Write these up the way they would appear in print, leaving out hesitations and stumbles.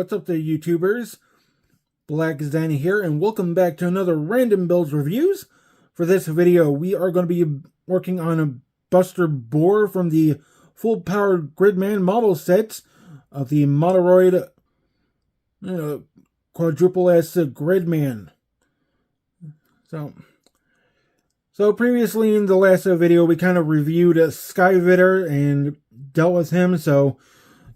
What's up there, YouTubers? Black Zen here, and welcome back to another Random Builds Reviews. For this video, we are going to be working on a Buster Borr from the full-powered Gridman model sets of the Moderoid Quadruple S Gridman. So previously in the last video, we kind of reviewed Skyvitter and dealt with him. So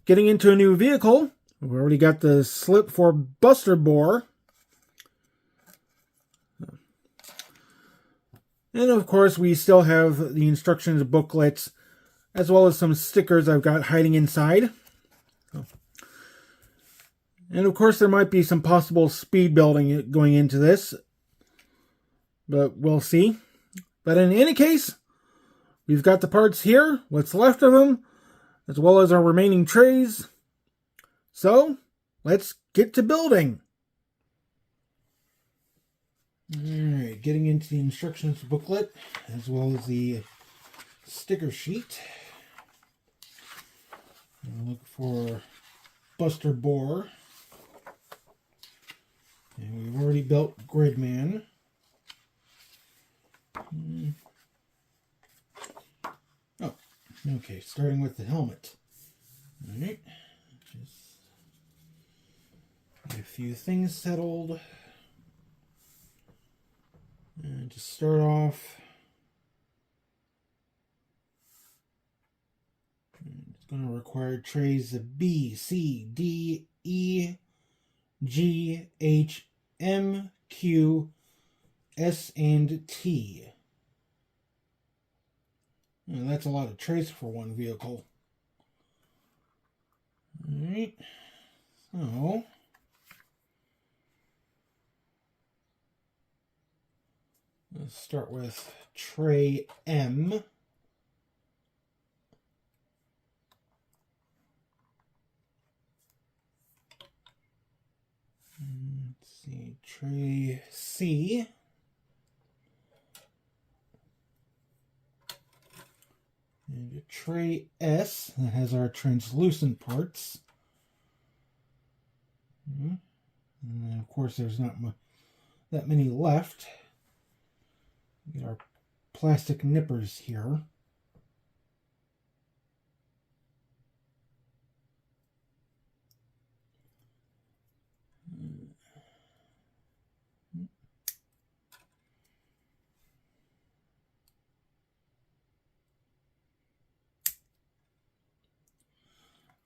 getting into a new vehicle, we already got the slip for Buster Borr. And of course, we still have the instructions booklets, as well as some stickers I've got hiding inside. And of course, there might be some possible speed building going into this, but we'll see. But in any case, we've got the parts here, what's left of them, as well as our remaining trays. So, let's get to building. Alright, getting into the instructions booklet, as well as the sticker sheet. Look for Buster Borr. And we've already built Gridman. Oh, okay, starting with the helmet. Alright, just get a few things settled. And to start off, it's going to require trays of B, C, D, E, G, H, M, Q, S, and T. Now, that's a lot of trays for one vehicle. Alright, so let's start with tray M. Let's see, tray C. And a tray S that has our translucent parts. And then of course there's not that many left. Get our plastic nippers here.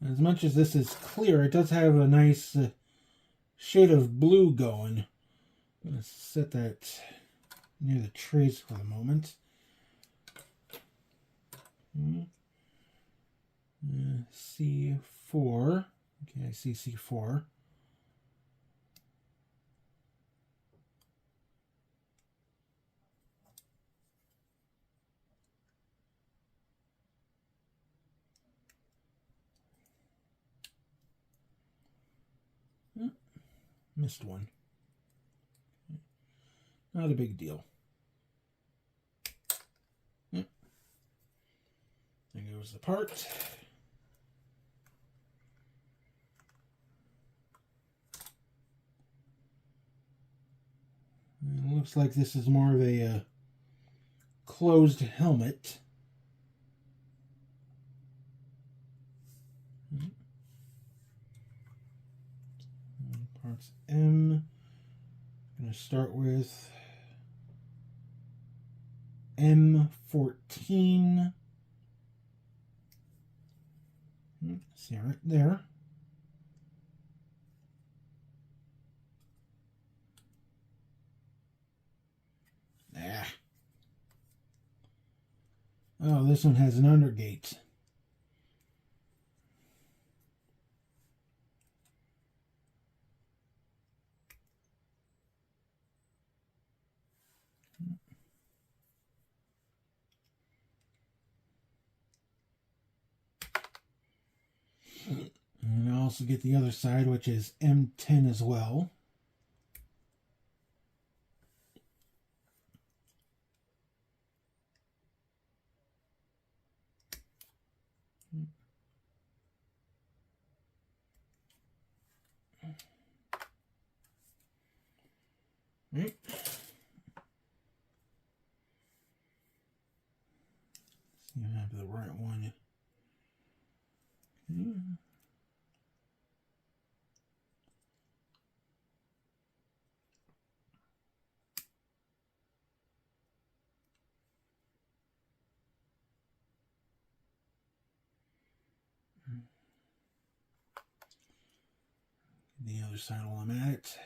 As much as this is clear, it does have a nice shade of blue going. I'm going to set that near the trays for the moment. C4. Okay, I see C4. Missed one. Not a big deal. There goes the part. It looks like this is more of a closed helmet. Parts M. I'm going to start with M14. See right there. Oh, this one has an undergate. And I also get the other side, which is M10 as well. Right. See if I have the right one. Okay. The other side while I'm at it.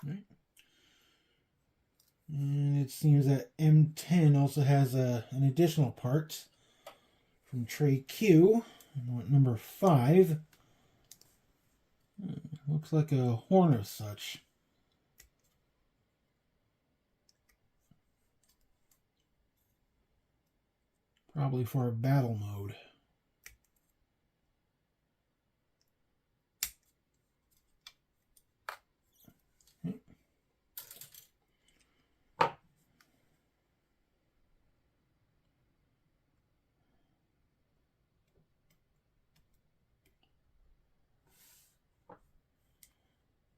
Right. And it seems that M10 also has an additional part from tray Q, number 5. Looks like a horn of such. Probably for a battle mode.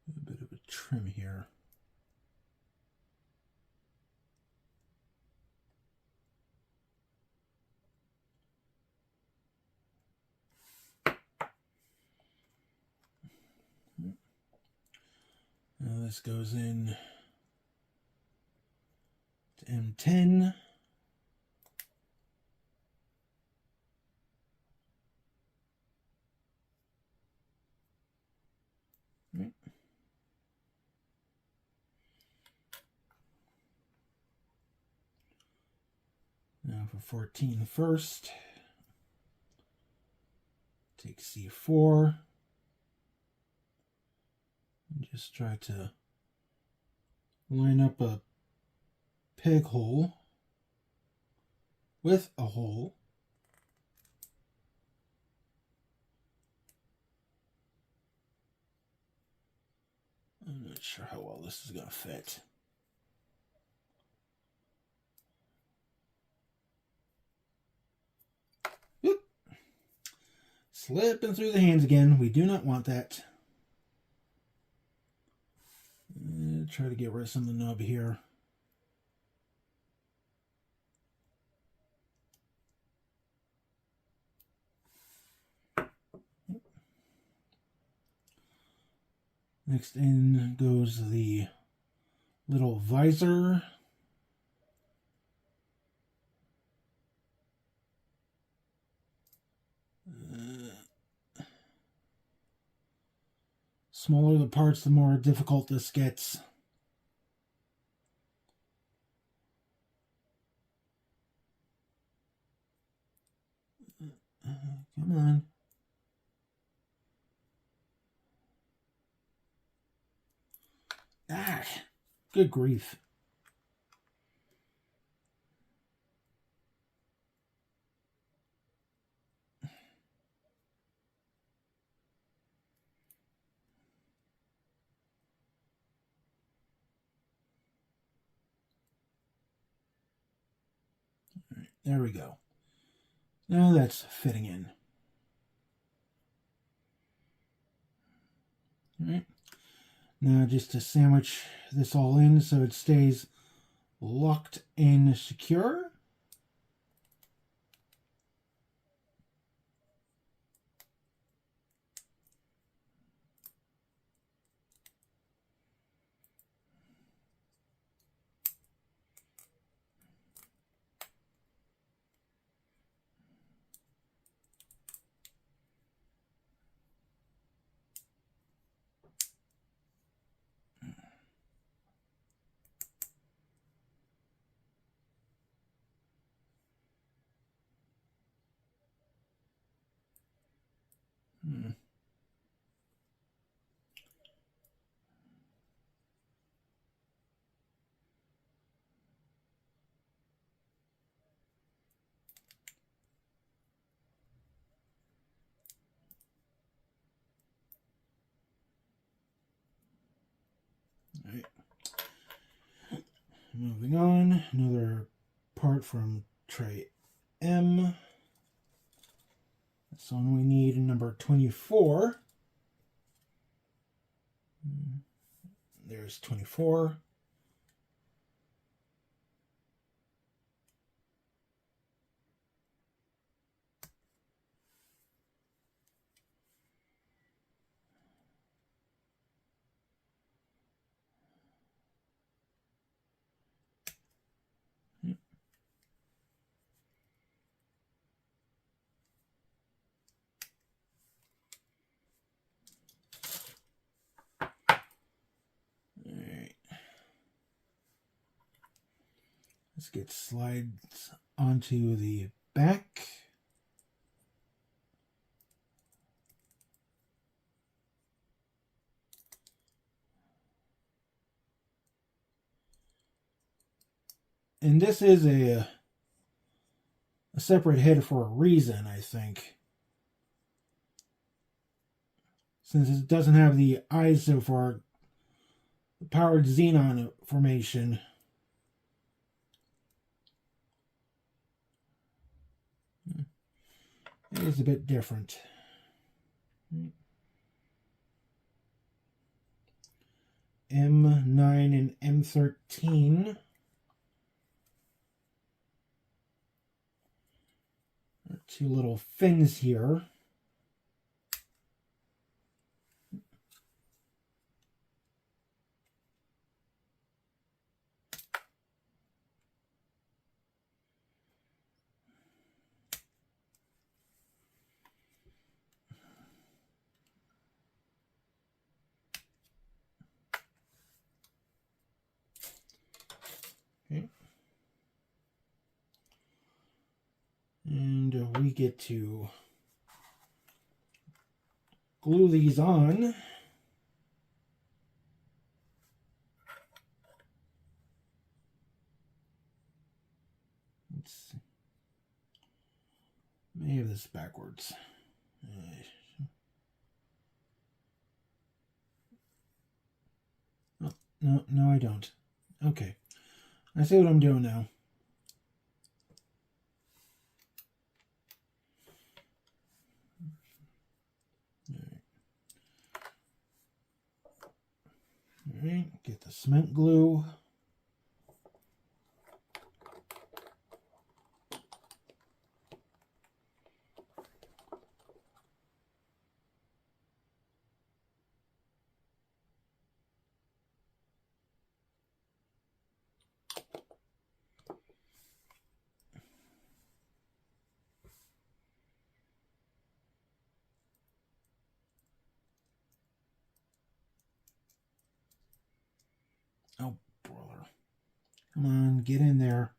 A bit of a trim here. Now this goes in to M10. Right. Now for 14 first, take C4 and just try to line up a peg hole with a hole. I'm not sure how well this is going to fit. Whoop. Slipping through the hands again. We do not want that. Try to get rid of some of the nub here. Next in goes the little visor. Smaller the parts, the more difficult this gets. Come on. Ah, good grief. All right, there we go. Now that's fitting in. All right. Now just to sandwich this all in so it stays locked and secure. All right. Moving on, another part from tray M. This one we need number 24. There's 24. Let's get slides onto the back. And this is a separate head for a reason, I think. Since it doesn't have the ISO for the powered xenon formation. It is a bit different. M9 and M13. Two little fins here. Okay. And we get to glue these on. Let's see. May have this backwards. No, I don't. Okay. I see what I'm doing now. All right, get the cement glue. Oh, brother. Come on, get in there.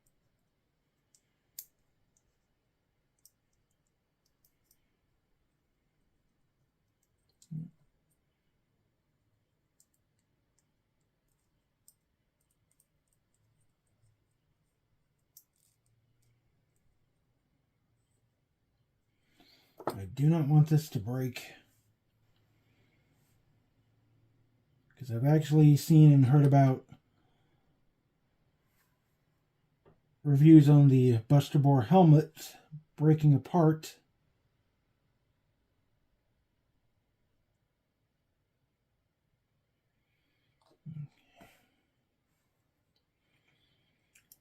I do not want this to break. Because I've actually seen and heard about reviews on the Buster Borr helmet breaking apart.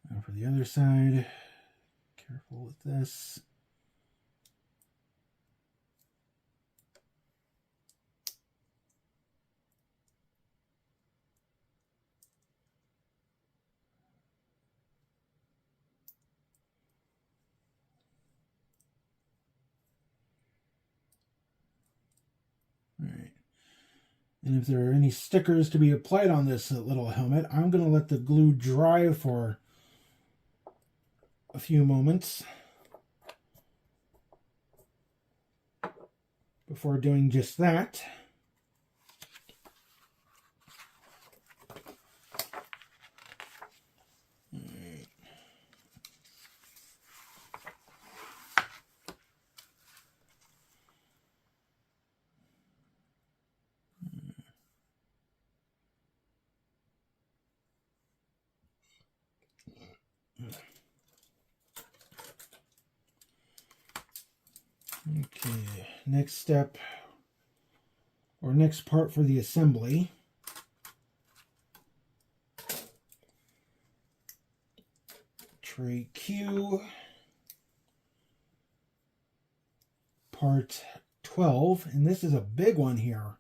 Now for the other side, careful with this. Alright. And if there are any stickers to be applied on this little helmet, I'm going to let the glue dry for a few moments before doing just that. Okay, next step, or next part for the assembly. Tray Q, part 12, and this is a big one here.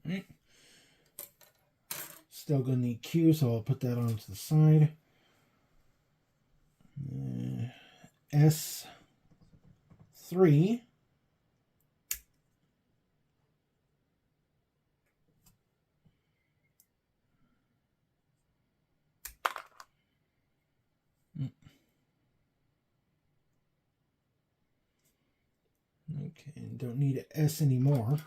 Right. Still going to need Q, so I'll put that onto the side. S3. Okay, don't need an S anymore.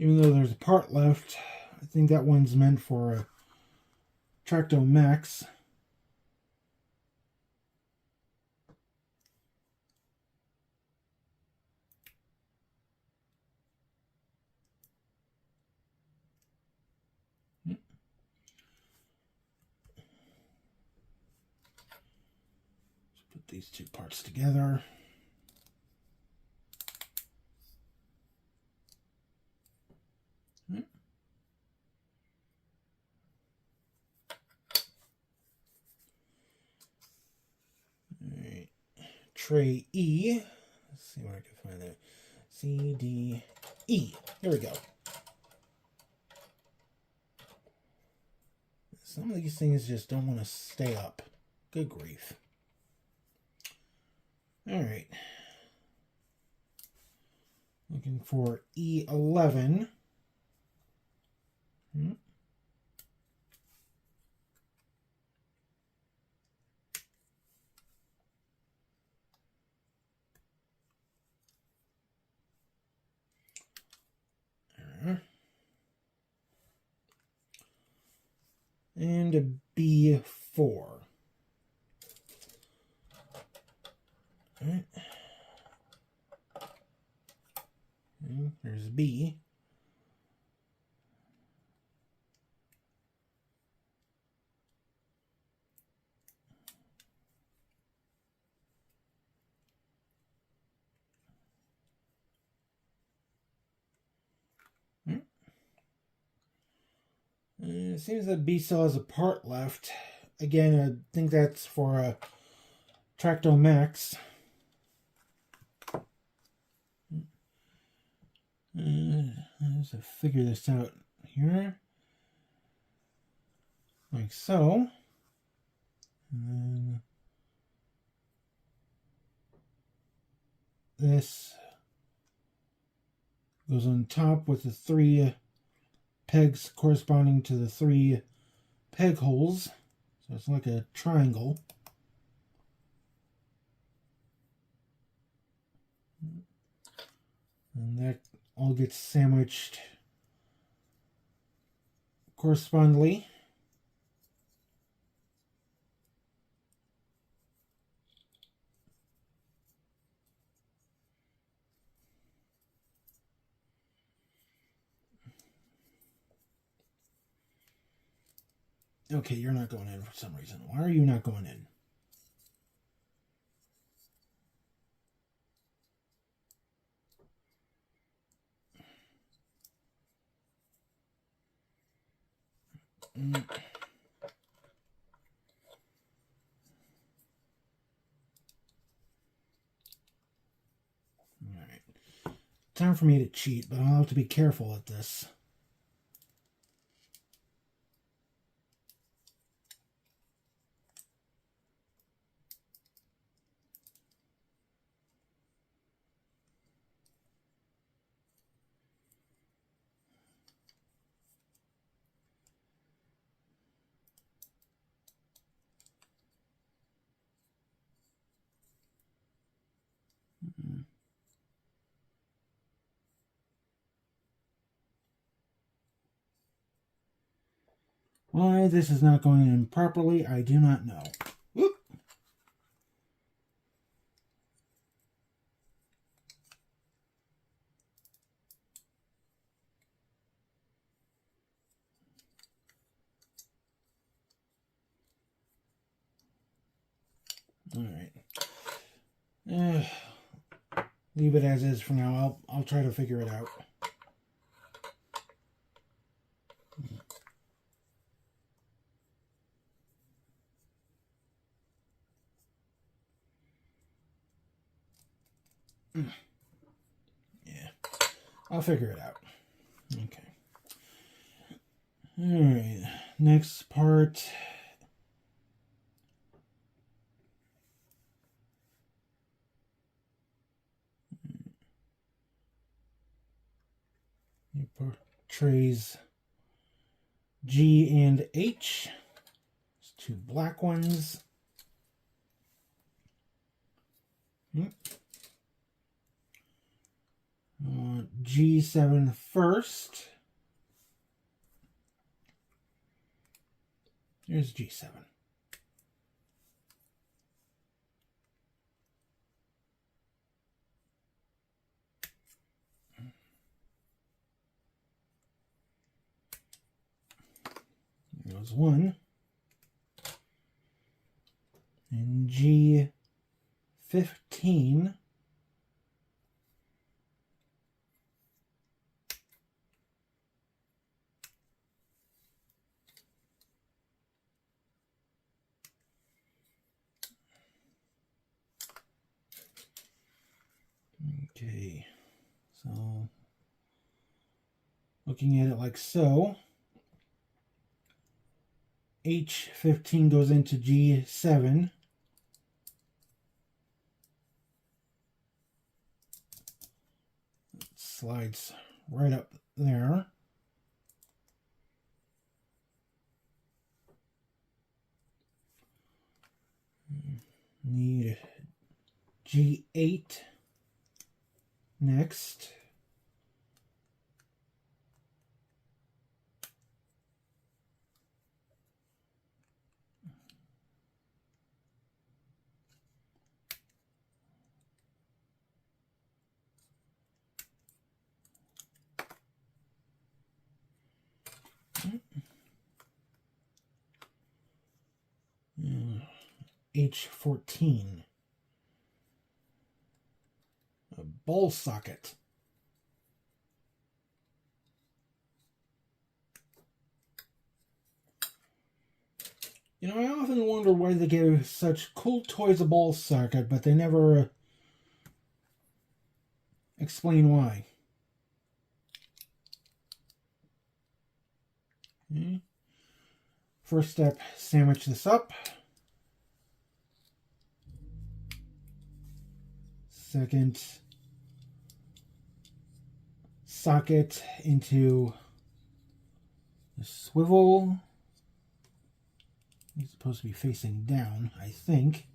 Even though there's a part left, I think that one's meant for a Tracto Max. Let's put these two parts together. Alright, tray E. Let's see where I can find that. C, D, E. Here we go. Some of these things just don't want to stay up. Good grief. Alright. Looking for E11. And a B4. All right. And there's B. It seems that B still has a part left. Again, I think that's for a Tracto Max. Let's figure this out here. Like so. And then this goes on top with the 3 pegs corresponding to the 3 peg holes. So it's like a triangle. And that all gets sandwiched correspondingly. Okay, you're not going in for some reason. Why are you not going in? Alright. Time for me to cheat, but I'll have to be careful at this. Why this is not going in properly, I do not know. Whoop. Alright. Leave it as is for now. I'll try to figure it out. Yeah, I'll figure it out. Okay. Alright, next part. It portrays G and H. There's two black ones. G7 first. Here's G7. There goes one. And G15. Okay, so looking at it like so, H15 goes into G7. It slides right up there. Need G8 next. H14. A ball socket. You know, I often wonder why they give such cool toys a ball socket, but they never explain why. Okay. First step, sandwich this up. Second, socket into the swivel. It's supposed to be facing down, I think.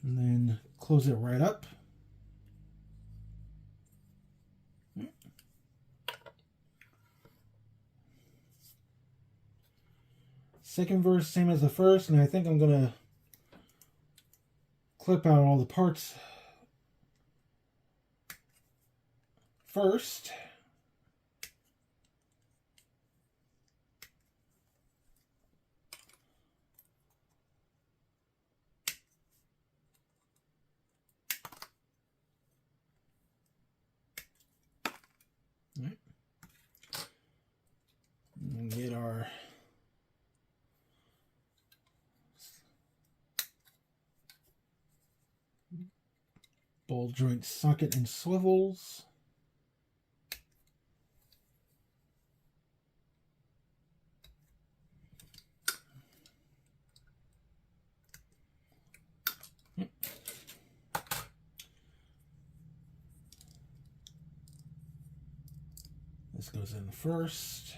And then close it right up. Second verse, same as the first, and I think I'm going to clip out all the parts first. All right. And get our ball joint socket and swivels. This goes in first.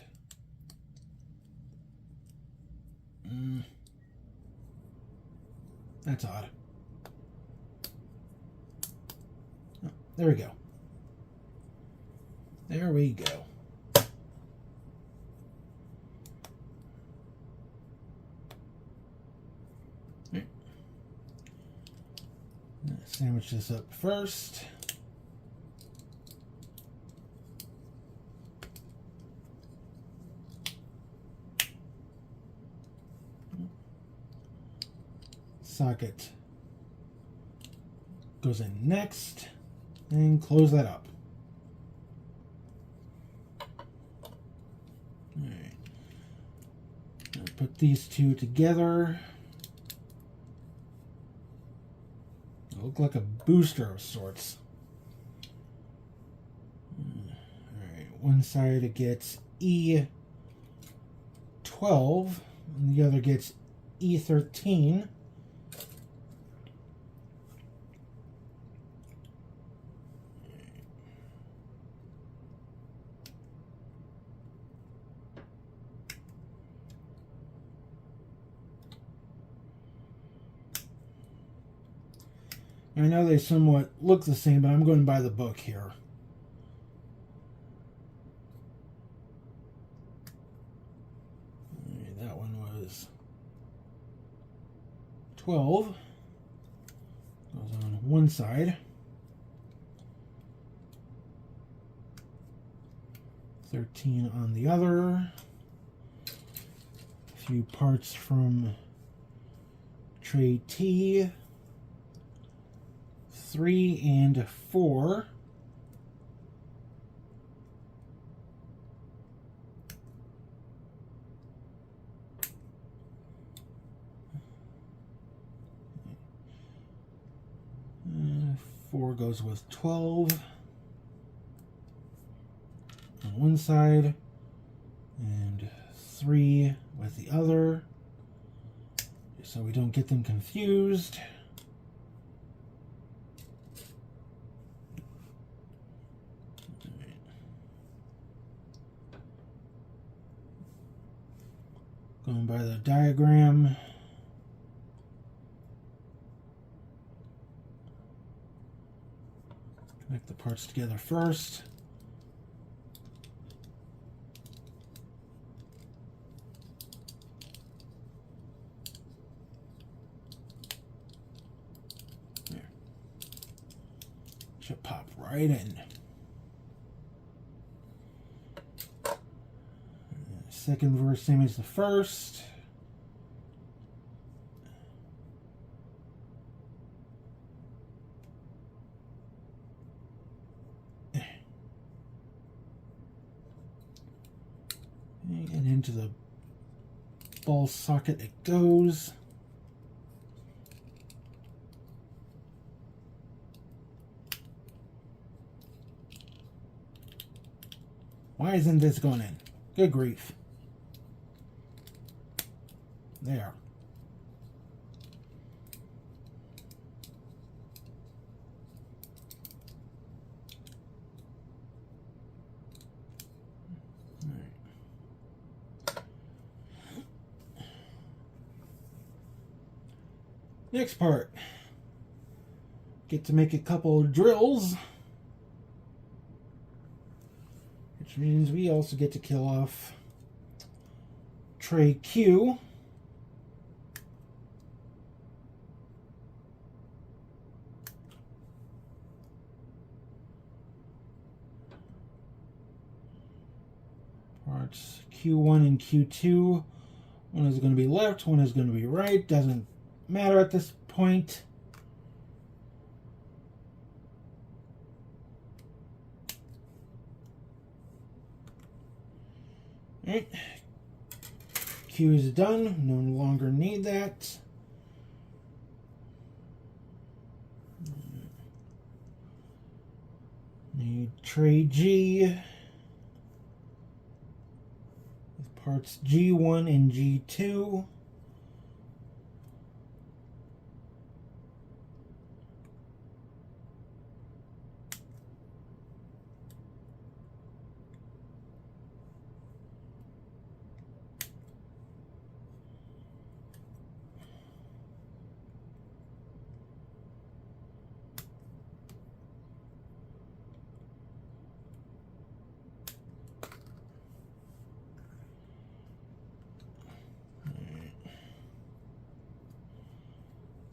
That's odd. Oh, there we go. There we go. Right. Sandwich this up first. socket goes in next, and close that up. Alright. I'll put these two together. It'll look like a booster of sorts. Alright, one side it gets E12, and the other gets E13. I know they somewhat look the same, but I'm going by the book here. That one was 12. Goes on one side. 13 on the other. A few parts from tray T. 3 and 4. Four goes with 12 on one side, and 3 with the other, so we don't get them confused. Going by the diagram. Connect the parts together first. There. Should pop right in. Second verse, same as the first. And into the ball socket it goes. Why isn't this going in? Good grief. There. Next part. Get to make a couple of drills. Which means we also get to kill off tray Q. Parts Q1 and Q2. One is going to be left, one is going to be right. Doesn't matter at this point. Alright. Q is done. No longer need that. Need tray G. With parts G1 and G2.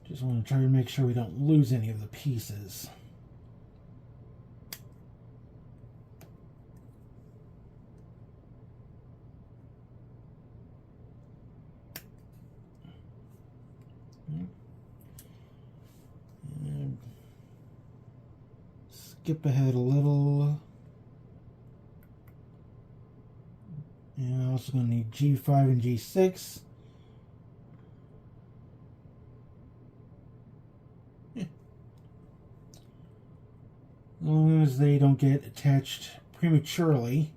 Just want to try to make sure we don't lose any of the pieces. skip ahead a little. And I'm also going to need G5 and G6. As long as they don't get attached prematurely.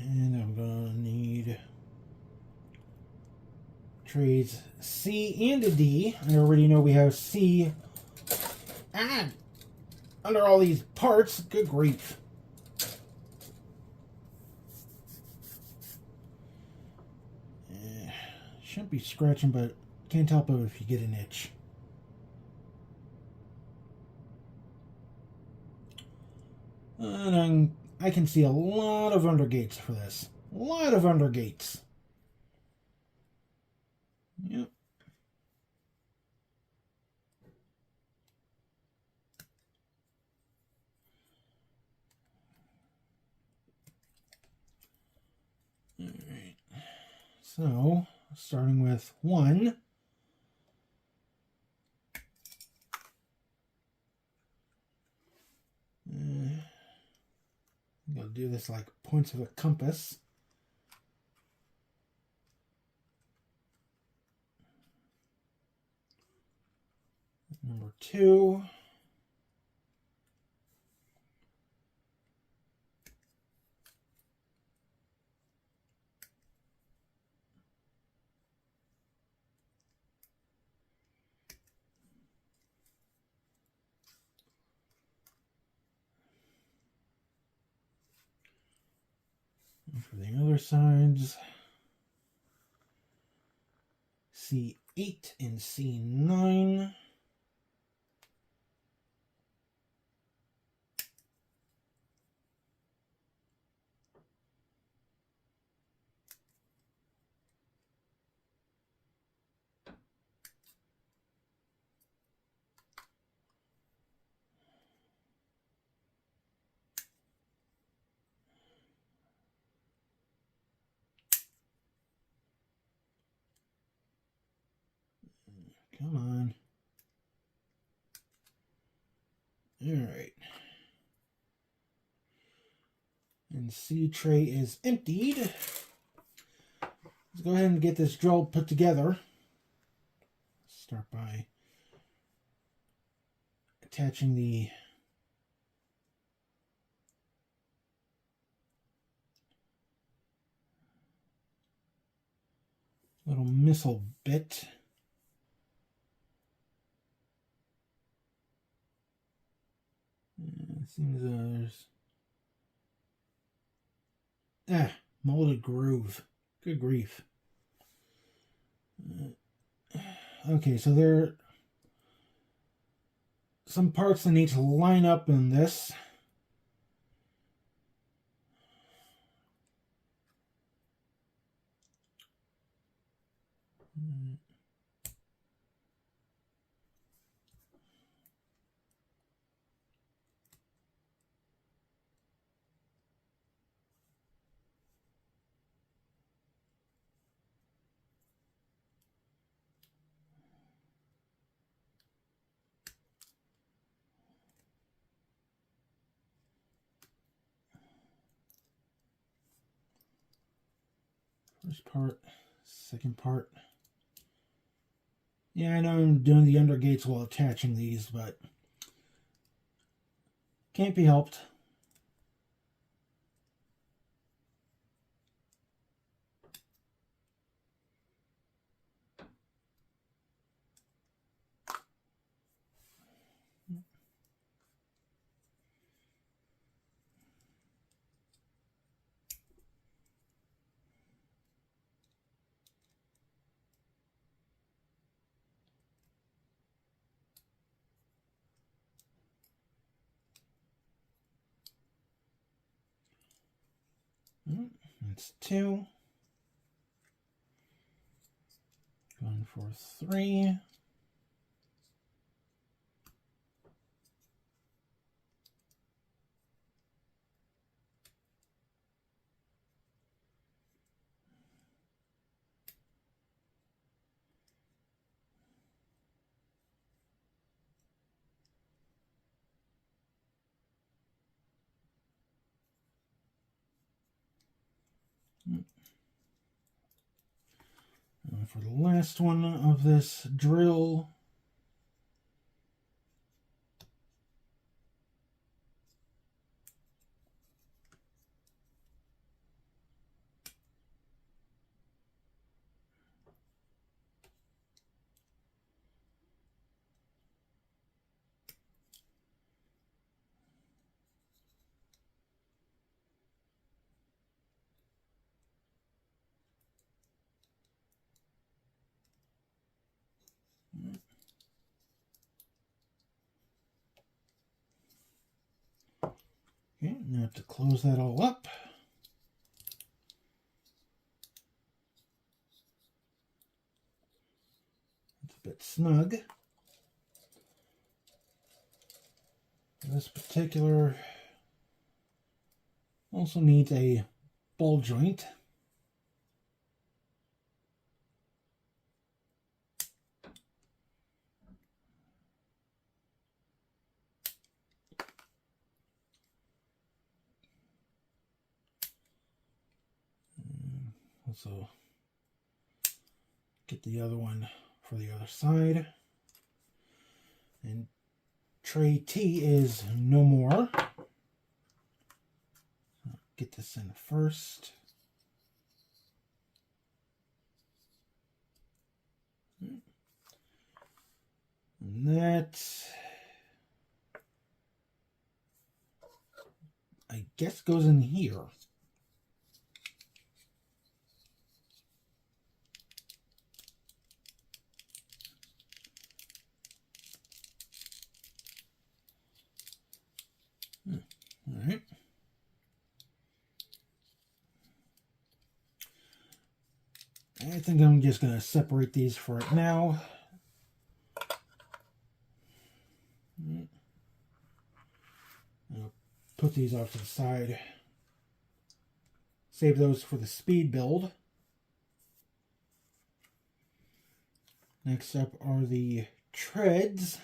And I'm going to need trays C and a D. I already know we have C under all these parts. Good grief. Shouldn't be scratching, but can't help it if you get an itch. And I can see a lot of undergates for this. A lot of undergates. Yep. Alright. So, starting with 1. I'll do this like points of a compass. Number 2. And for the other sides, C8 and C9. Come on. Alright. And C tray is emptied. Let's go ahead and get this drill put together. Start by attaching the little missile bit. It seems there's molded groove. Good grief. Okay, so there are some parts that need to line up in this. First part, second part. Yeah, I know I'm doing the undergates while attaching these, but can't be helped. That's 2. Going for 3. And for the last one of this drill, okay, now to close that all up, it's a bit snug. This particular also needs a ball joint. Also get the other one for the other side. And tray T is no more. Get this in first. And that, I guess, goes in here. All right. I think I'm just going to separate these for right now. I'll put these off to the side. Save those for the speed build. Next up are the treads.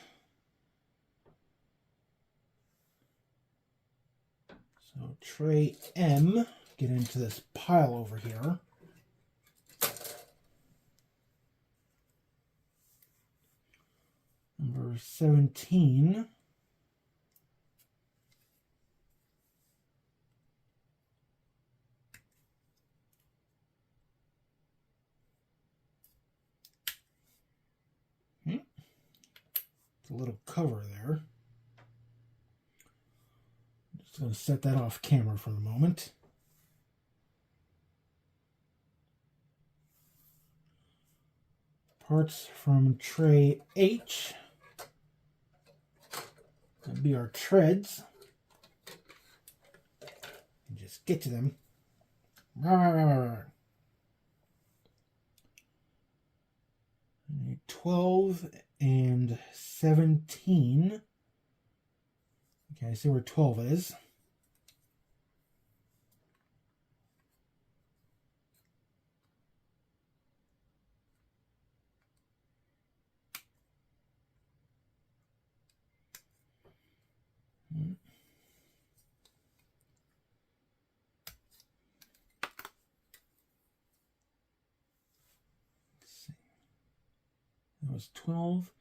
So tray M, get into this pile over here. Number 17. It's a little cover there. Just going to set that off camera for the moment. Parts from tray H. That'll be our treads. And just get to them. 12 and 17. Okay, I see where 12 is. That was 12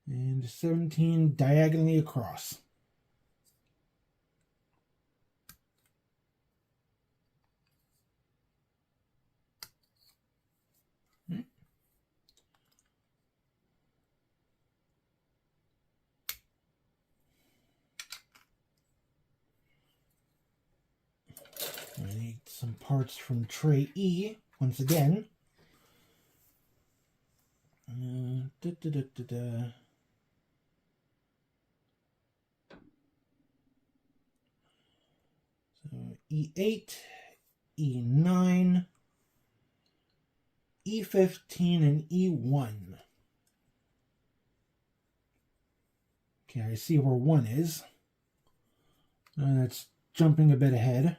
and 17 diagonally across. I need some parts from tray E once again. So E8 E9, E15, and E1. Okay, I see where 1 is. That's jumping a bit ahead.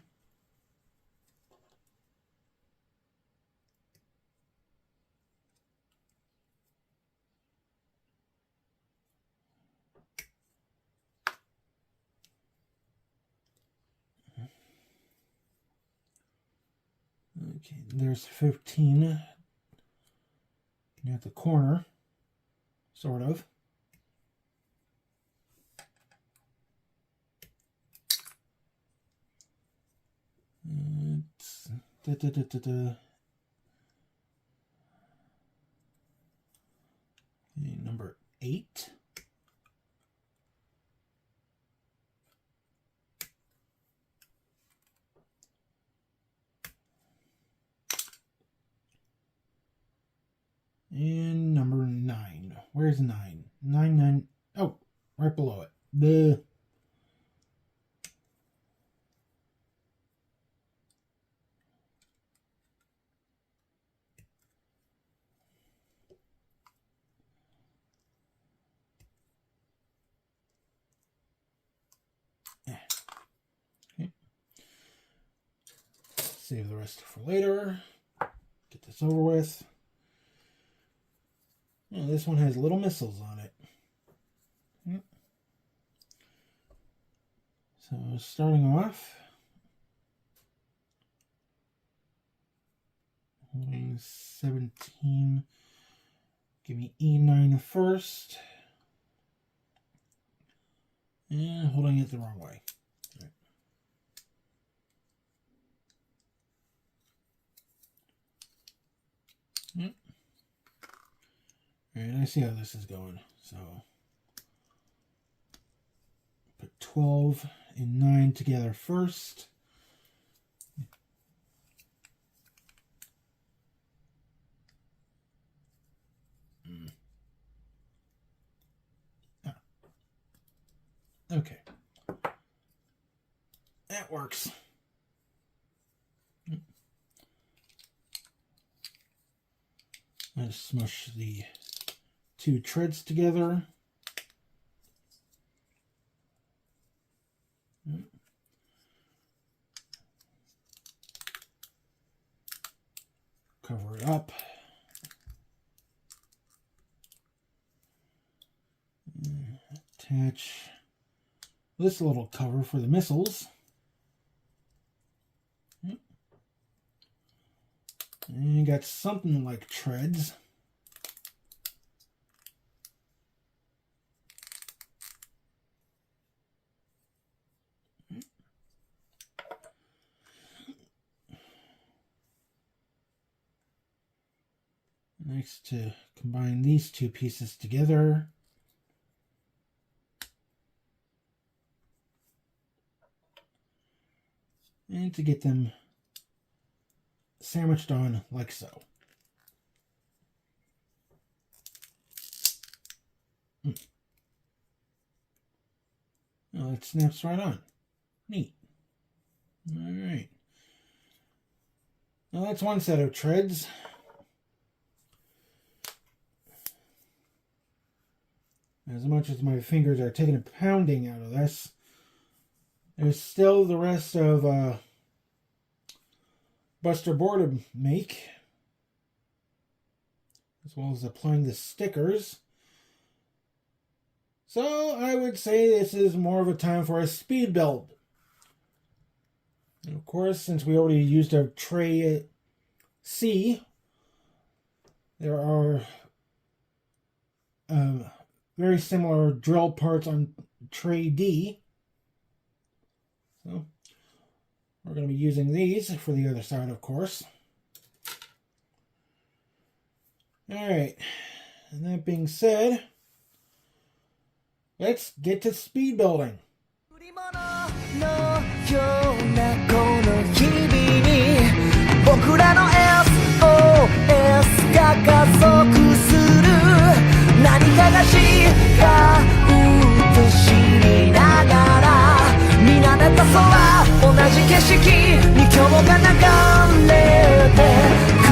Okay, there's 15 at the corner, sort of. It's number 8. And number 9. Where's 9? 9. Oh, right below it. Okay. Save the rest for later. Get this over with. Oh, this one has little missiles on it. So starting off, holding 17. Give me E9 first. And holding it the wrong way. Alright, I see how this is going. So put 12 and 9 together first. Okay. That works. I just smush the 2 treads together. Cover it up. Attach this little cover for the missiles. And you got something like treads. Next, to combine these 2 pieces together. And to get them sandwiched on like so. Oh, it snaps right on. Neat. Alright. Now that's one set of treads. As much as my fingers are taking a pounding out of this, there's still the rest of Buster Borr to make, as well as applying the stickers. So I would say this is more of a time for a speed build. And of course, since we already used a tray C, there are very similar drill parts on tray D. So we're going to be using these for the other side, of course. Alright, and that being said, let's get to speed building. が流れてく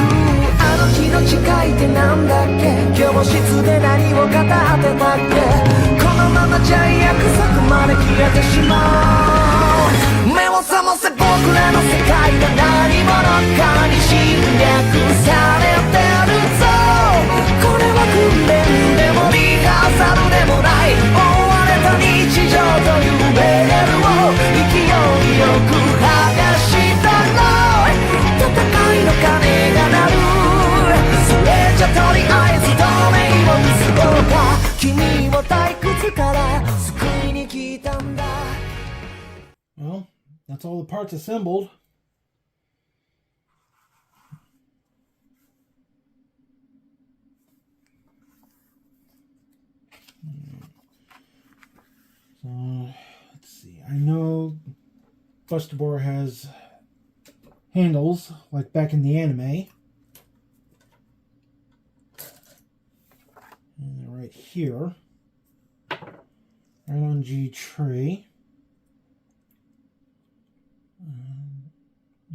あの日の誓いってなんだっけ教室で何を語ってたっけこのままじゃ約束まで消えてしまう目を覚ませ僕らの世界が何者かに侵略されてるぞこれは訓練でもリハーサルでもない追われた日常というレールを勢いよく剥がしたら戦いの鐘が鳴るそれじゃとりあえず透明を結ぼうか君を退屈から救いに来たんだ Well, that's all the parts assembled. So, let's see. I know Buster Borr has handles, like back in the anime. And they're right here. Right on G tray.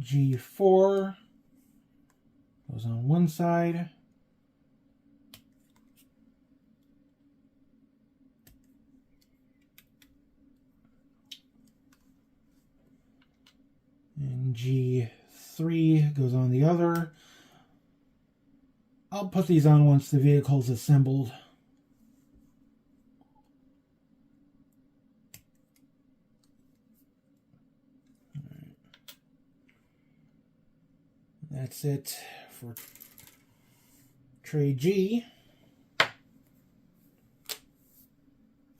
G4 goes on one side. And G3 goes on the other. I'll put these on once the vehicle's assembled. That's it for tray G.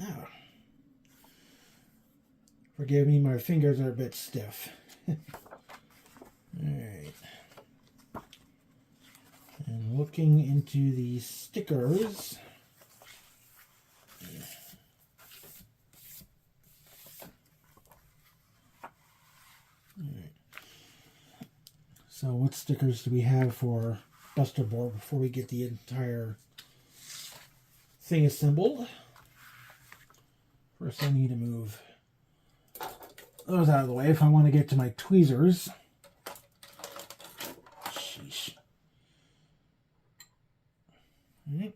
Oh. Forgive me, my fingers are a bit stiff. Alright. And looking into the stickers. So what stickers do we have for Buster Borr before we get the entire thing assembled? First I need to move those out of the way if I want to get to my tweezers. Sheesh. Alright.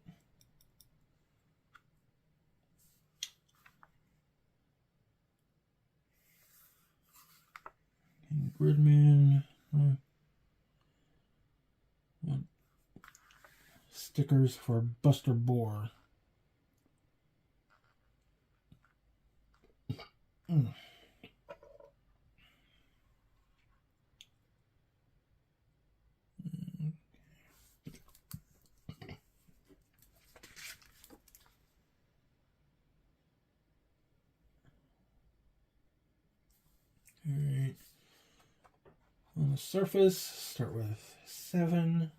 And Gridman. Stickers for Buster Borr. Alright. On the surface, start with 7.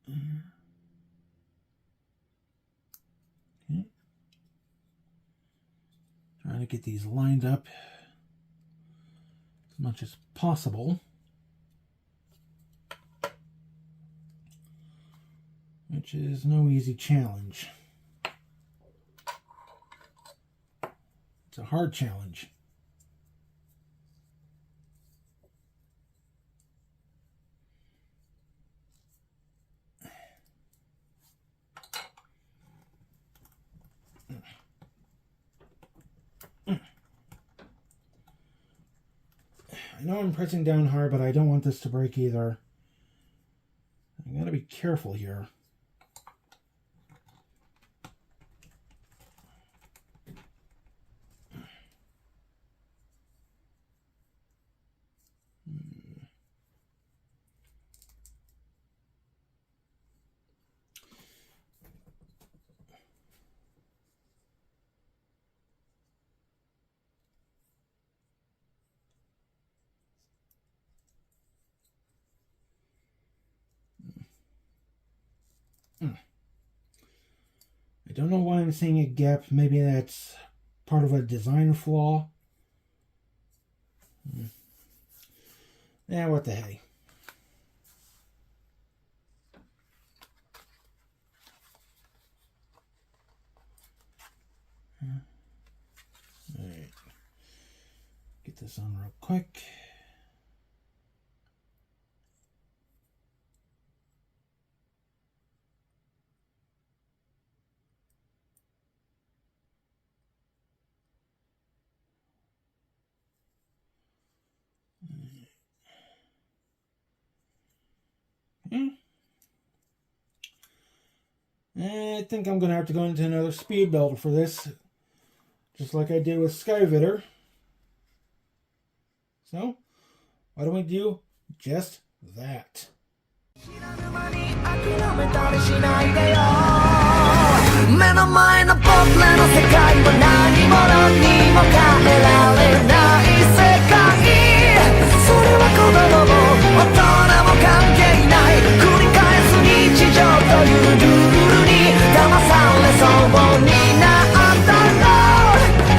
Okay. Trying to get these lined up as much as possible, which is no easy challenge. It's a hard challenge. I know I'm pressing down hard, but I don't want this to break either. I gotta be careful here. I don't know why I'm seeing a gap. Maybe that's part of a design flaw. Yeah, what the hey. Alright. Get this on real quick. I think I'm going to have to go into another speed builder for this, just like I did with Skyvitter. So, why don't we do just that? 目の前の僕らの世界は何者にも変えられない世界。それは子供も大人も関係ない。繰り返す日常というルールに騙されそうになったら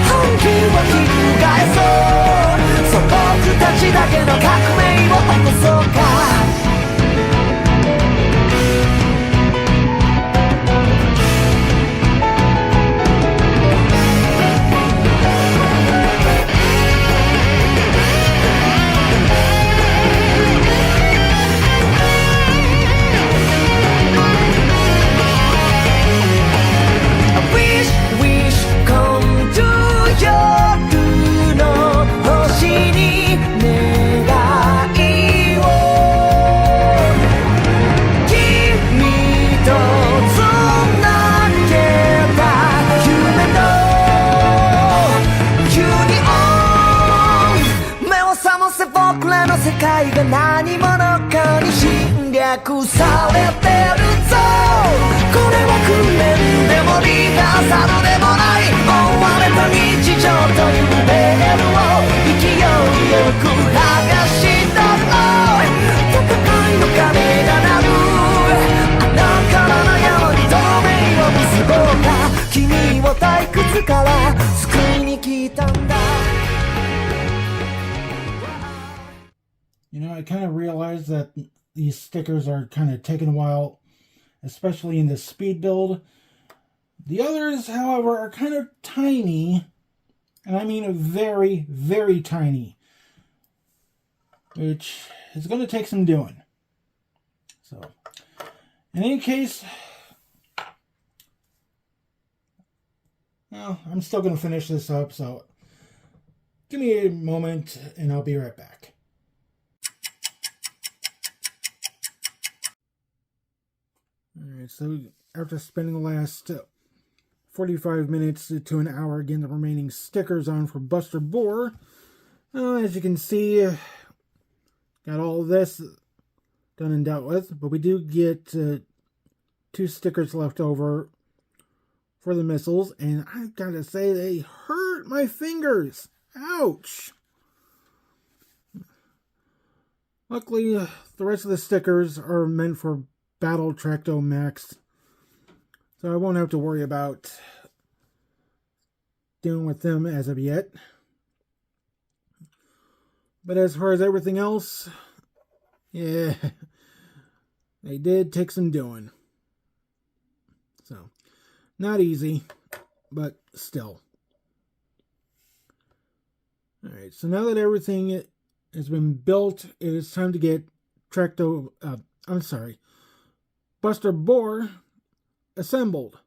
本気を翻そう。そう僕たちだけの革命を起こそうか。世界が何者かに侵略されてるぞ。これは訓練でもリハーサルでもない追われた日常というレールを勢いよく剥がしたろう。戦いの鐘が鳴るあの頃のように透明を結ぼうか。君を退屈から救いに来たんだ。You know, I kind of realized that these stickers are kind of taking a while, especially in the speed build. The others, however, are kind of tiny, and I mean very, very tiny, which is going to take some doing. So, in any case, well, I'm still going to finish this up, so give me a moment and I'll be right back. Alright, so after spending the last 45 minutes to an hour getting the remaining stickers on for Buster Borr, as you can see, got all of this done and dealt with, but we do get 2 stickers left over for the missiles, and I've got to say, they hurt my fingers. Ouch! Luckily, the rest of the stickers are meant for Battle Tracto Max, so I won't have to worry about dealing with them as of yet. But as far as everything else, yeah, they did take some doing. So, not easy, but still. Alright, so now that everything has been built, it is time to get Buster Borr assembled.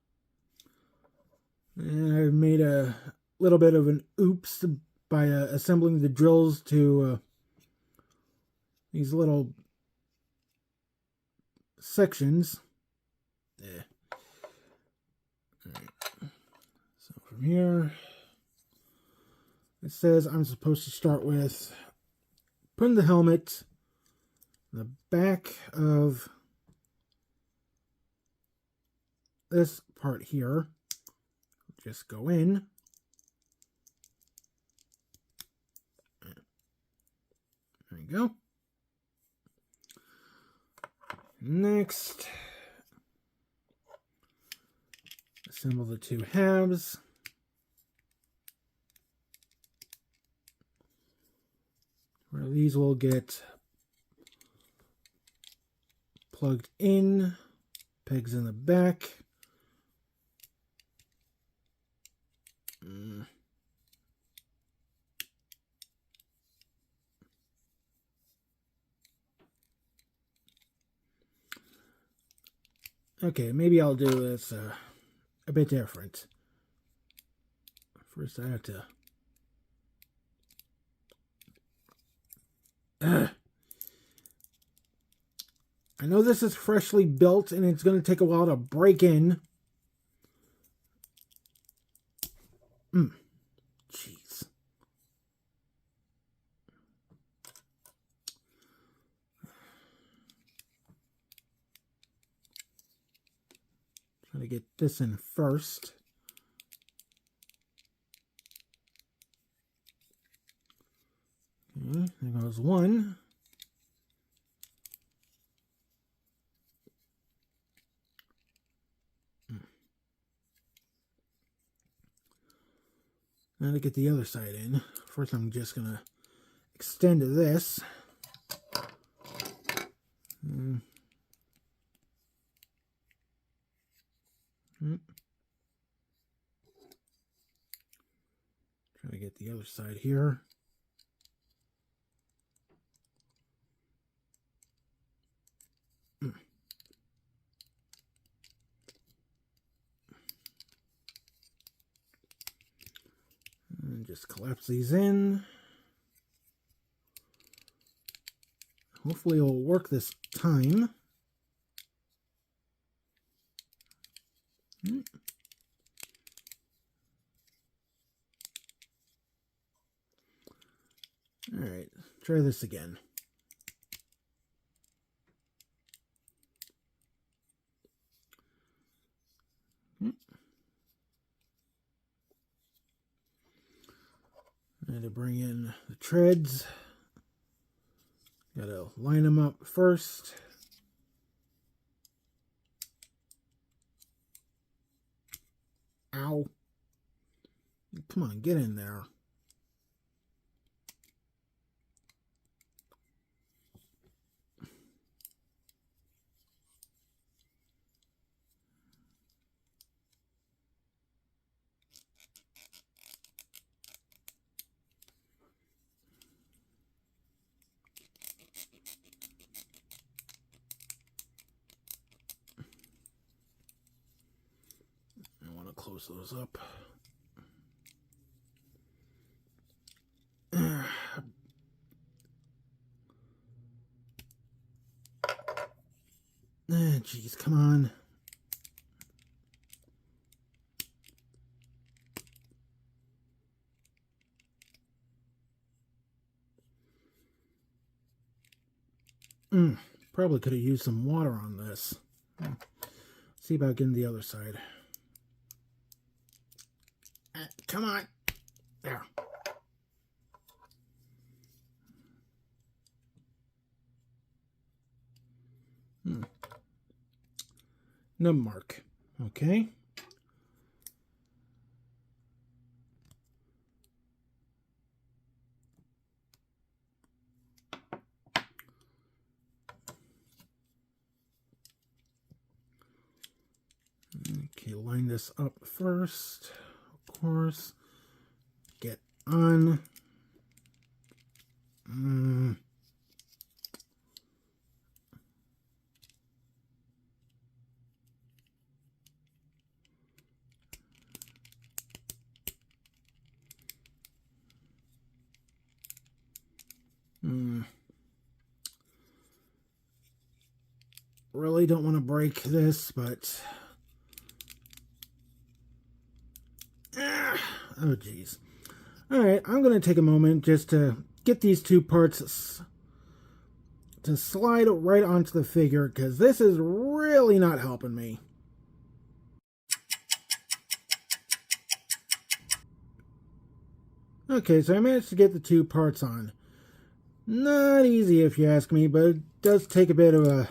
And I've made a little bit of an oops by assembling the drills to these little sections. Yeah. Alright. So from here, it says I'm supposed to start with putting the helmet in the back of this part here. Just go in. There you go. Next, assemble the 2 halves. where these will get plugged in, pegs in the back. Okay, maybe I'll do this a bit different. First I have to... I know this is freshly built and it's going to take a while to break in. Jeez. Try to get this in first. Okay, there goes one. Now to get the other side in. First I'm just going to extend to this. Try to get the other side here. And just collapse these in. Hopefully it'll work this time. Alright, try this again. And to bring in the treads, gotta line them up first. Ow. Come on, get in there. Close those up. Jeez, come on. Probably could have used some water on this. See about getting the other side. Come on. There. Num mark. Okay. Okay, line this up first. Of course. Get on. Really don't want to break this, but oh geez. Alright, I'm going to take a moment just to get these two parts to slide right onto the figure, because this is really not helping me. Okay, so I managed to get the two parts on. Not easy if you ask me, but it does take a bit of a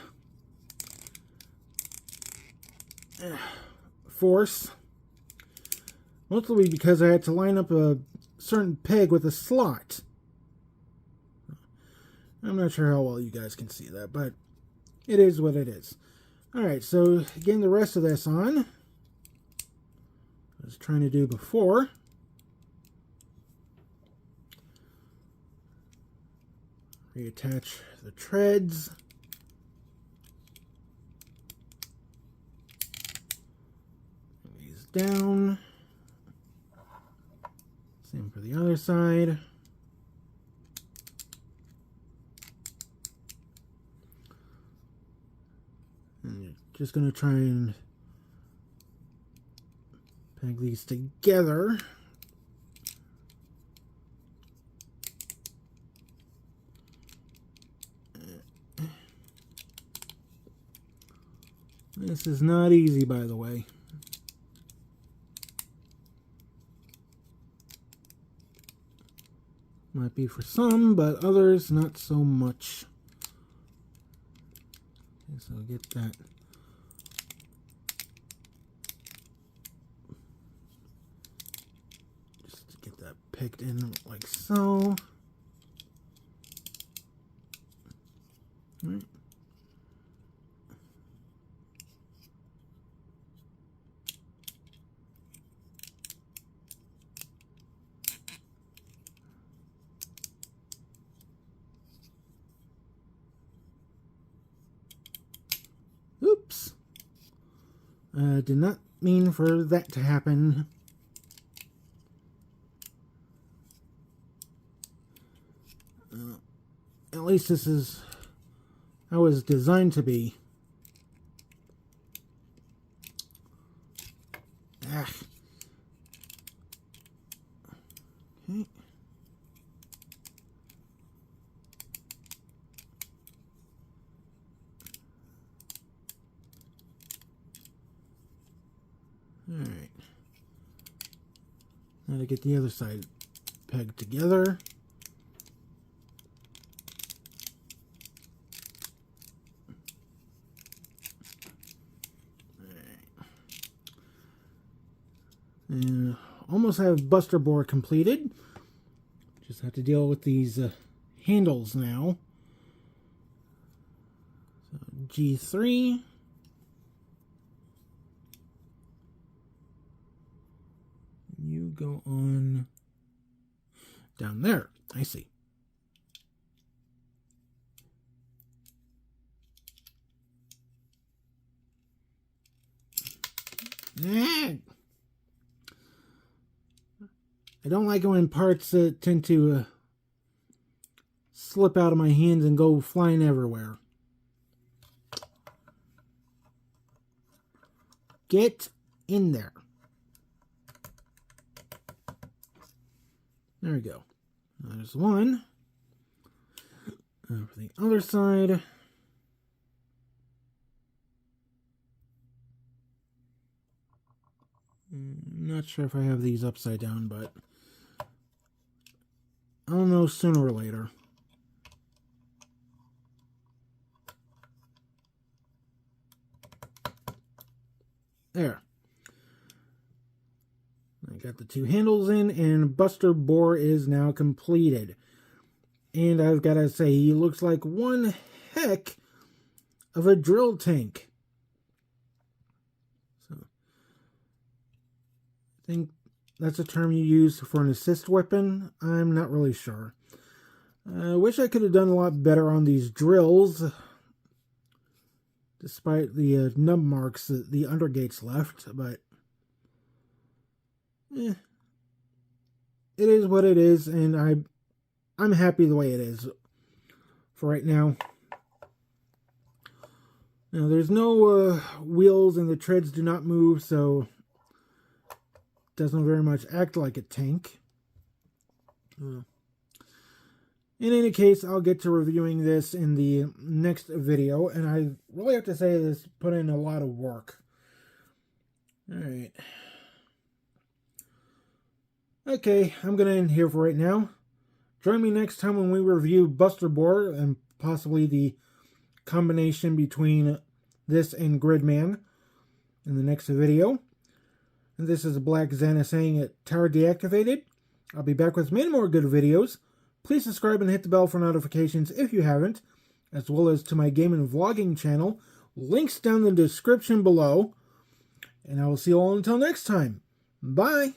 force. Mostly because I had to line up a certain peg with a slot. I'm not sure how well you guys can see that, but it is what it is. Alright, so getting the rest of this on. I was trying to do before. Reattach the treads. These down. Same for the other side. And just going to try and peg these together. This is not easy, by the way. Might be for some, but others not so much. Okay, so I'll get that. Just to get that picked in like so. All right. Oops. Did not mean for that to happen. At least this is how it's designed to be. Ah. Okay. Alright. Now to get the other side pegged together. Alright. And almost have Buster Borr completed. Just have to deal with these handles now. So G3. You go on down there. I see. I don't like it when parts tend to slip out of my hands and go flying everywhere. Get in there. There we go. There's one. For the other side. I'm not sure if I have these upside down, but I'll know sooner or later. There. I got the two handles in, and Buster Borr is now completed. And I've got to say, he looks like one heck of a drill tank. So, I think that's a term you use for an assist weapon. I'm not really sure. I wish I could have done a lot better on these drills, despite the nub marks that the undergates left, but it is what it is, and I'm happy the way it is for right now. Now, there's no wheels, and the treads do not move, so it doesn't very much act like a tank. In any case, I'll get to reviewing this in the next video, and I really have to say this put in a lot of work. Alright. Okay, I'm going to end here for right now. Join me next time when we review Buster Borr and possibly the combination between this and Gridman in the next video. And this is Black Xana saying it, tower deactivated. I'll be back with many more good videos. Please subscribe and hit the bell for notifications if you haven't, as well as to my game and vlogging channel. Links down in the description below. And I will see you all until next time. Bye!